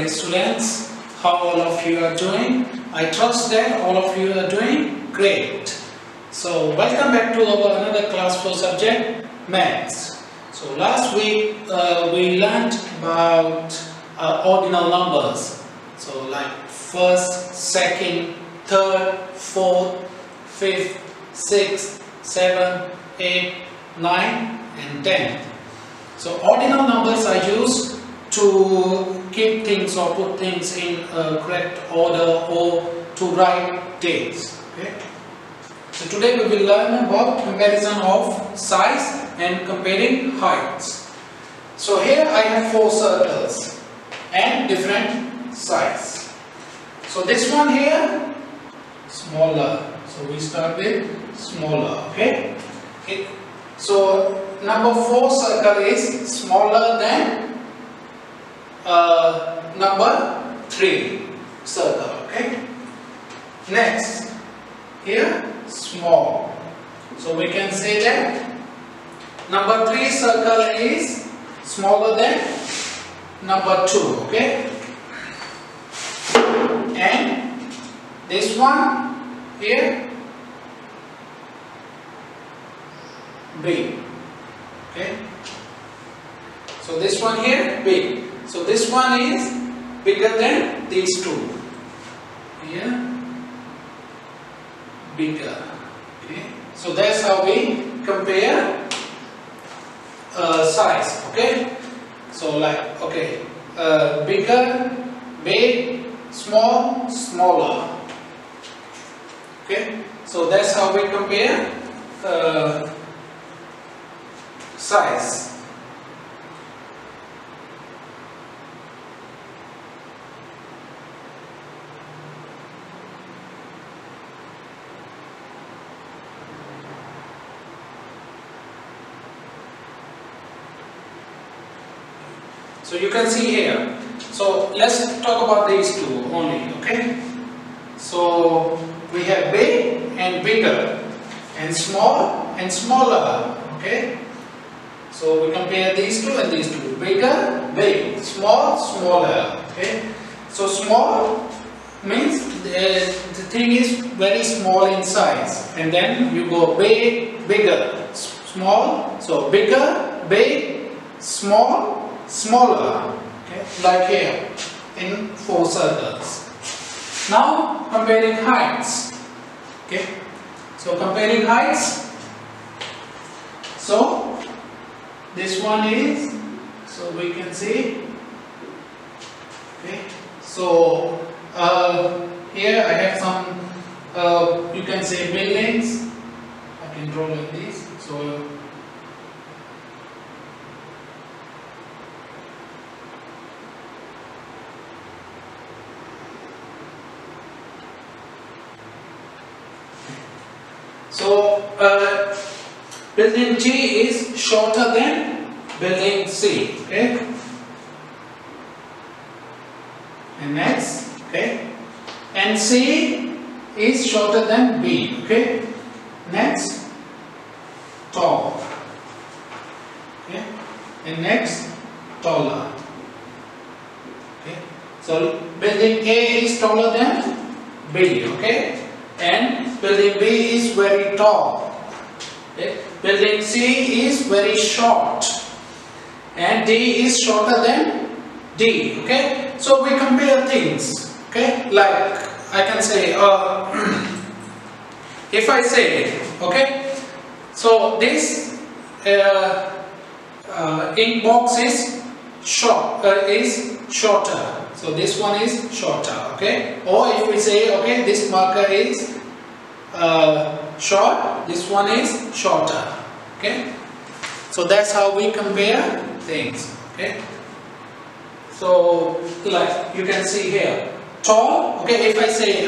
students, how all of you are doing. I trust that all of you are doing great. So welcome back to our another class for subject maths. So last week we learned about ordinal numbers. So like first, second, third, fourth, fifth, sixth, seventh, eighth, ninth and 10th. So ordinal numbers are used to keep things or put things in a correct order or to write dates. Okay? So today we will learn about comparison of size and comparing heights. So here I have 4 circles and different size. So this one here, smaller. So we start with smaller. Okay? So number 4 circle is smaller than number 3 circle. Okay. Next, here small. So we can say that number 3 circle is smaller than number 2. Okay. And this one here big. Okay. So this one here big. So this one is bigger than these two. Here bigger. Okay. So that's how we compare size. Okay. So like okay, bigger, big, small, smaller. Okay. So that's how we compare size. So you can see here. So let's talk about these two only. Okay. So we have big and bigger, and small and smaller. Okay. So we compare these two and these two. Bigger, big. Small, smaller. Okay. So small means the thing is very small in size, and then you go big, bigger, small. So bigger, big, small, smaller. Okay. Like here in 4 circles. Now comparing heights. Okay. So comparing heights. So this one is, so we can see, okay, so here I have some, you can say buildings. I can draw like this. So building G is shorter than building C. Okay. And next, okay. And C is shorter than B. Okay. Next, tall. Okay. And next, taller. Okay. So building A is taller than B. Okay. And building B is very tall. Okay. Building C is very short. And D is shorter than D. Okay. So we compare things. Okay. Like I can say, if I say, okay. So this ink box is shorter. So this one is shorter. Okay. Or if we say, okay, this marker is short, this one is shorter. Okay. So that's how we compare things. Okay. So like you can see here, tall. Okay. If I say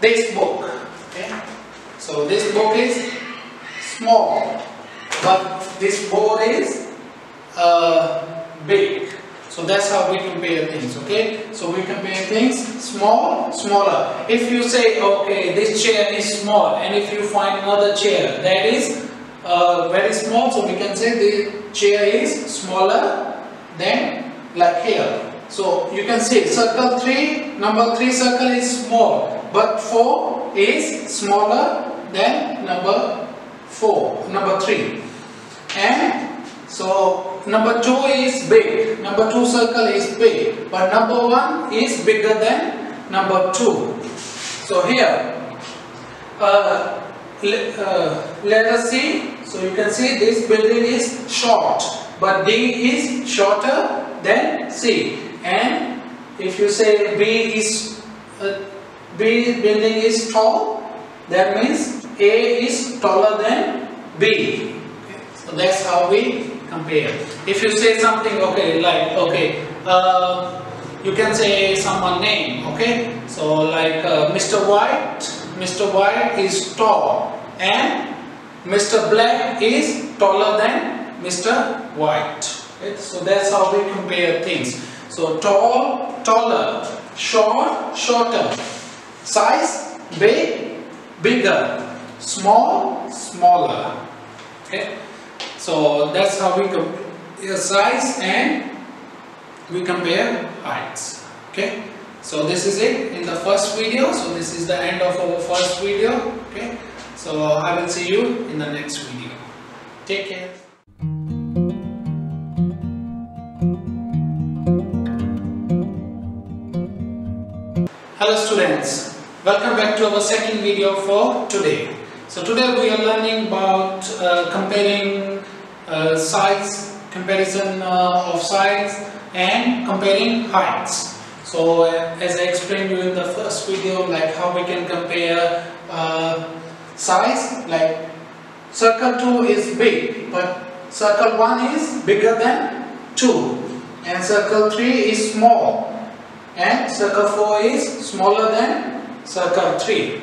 this book. Okay. So this book is small, but this board is big. So that's how we compare things. Okay. So we compare things small, smaller. If you say, okay, this chair is small, and if you find another chair that is very small, so we can say the chair is smaller then like here. So you can see circle 3, number 3 circle is small, but 4 is smaller than number 3. And so number 2 is big, number 2 circle is big, but number 1 is bigger than number 2. So here, let us see. So you can see this building is short, but D is shorter than C. And if you say B building is tall, that means A is taller than B. Okay. So that's how we compare. If you say something, okay, like you can say someone name, okay. So like Mr. White is tall, and Mr. Black is taller than Mr. White. Okay. So that's how we compare things. So tall, taller, short, shorter, size, big, bigger, small, smaller. Okay. So that's how we compare size and we compare heights. Okay. So this is it in the first video. So this is the end of our first video. Okay. So I will see you in the next video. Take care. Hello students, welcome back to our second video for today. So today we are learning about comparing comparison of size and comparing heights. So as I explained you in the first video, like how we can compare size, like circle 2 is big, but circle 1 is bigger than 2, and circle 3 is small, and circle 4 is smaller than circle 3.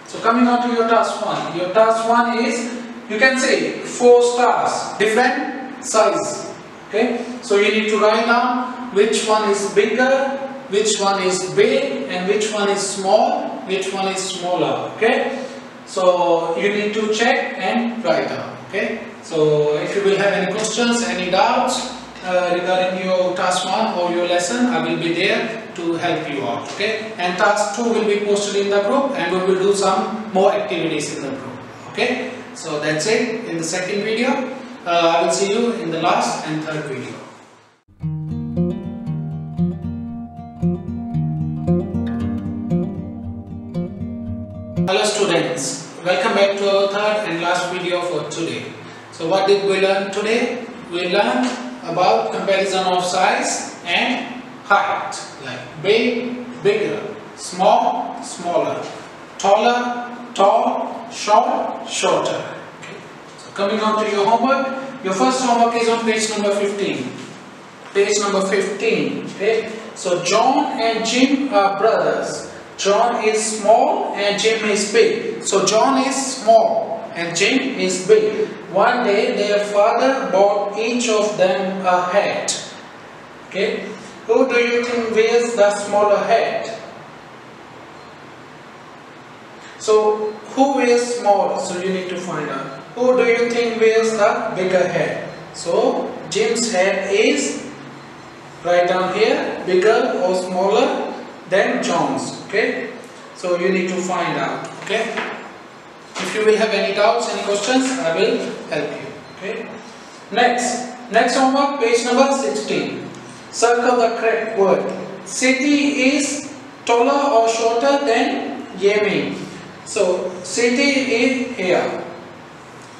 So coming on to your task 1. Your task 1 is, you can see 4 stars, different size. Okay. So you need to write down which one is bigger, which one is big, and which one is small, which one is smaller. Okay. So you need to check and write down. Okay. So if you will have any questions, any doubts regarding your task 1 or your lesson, I will be there to help you out. Okay. And task 2 will be posted in the group, and we will do some more activities in the group. Okay. So that's it in the second video. I will see you in the last and third video. Hello students, welcome back to our third and last video for today. So what did we learn today? We learned about comparison of size and height, like big, bigger, small, smaller, taller, tall, short, shorter. Okay. So coming on to your homework, your first homework is on page number 15. Page number 15. Okay. So John and Jim are brothers. John is small and Jim is big. So John is small and Jim is big. One day their father bought each of them a hat. Okay. Who do you think wears the smaller hat? So who wears small? So you need to find out. Who do you think wears the bigger hat? So Jim's hat is, write down here, bigger or smaller than John's. Okay. So you need to find out. Okay. If you will have any doubts, any questions, I will help you. Okay. Next homework, page number 16. Circle the correct word. City is taller or shorter than Yemen. So city is here,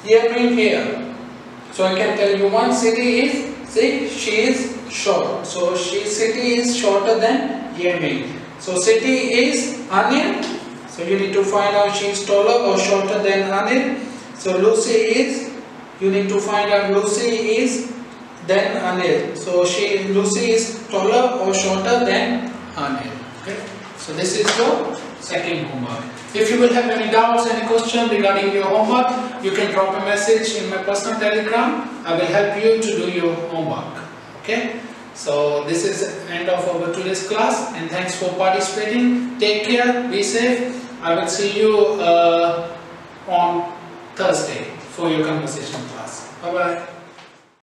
Yemen here. So I can tell you one city is, see, she is short. So city is shorter than Yemen. So city is Anil. So you need to find out she is taller or shorter than Anil. So Lucy is, you need to find out Lucy is then Anil. So Lucy is taller or shorter than Anil. Okay. So this is your second homework. If you will have any doubts, any question regarding your homework, you can drop a message in my personal Telegram. I will help you to do your homework. Okay. So this is the end of our today's class, and thanks for participating. Take care, be safe. I will see you on Thursday for your conversation class. Bye bye.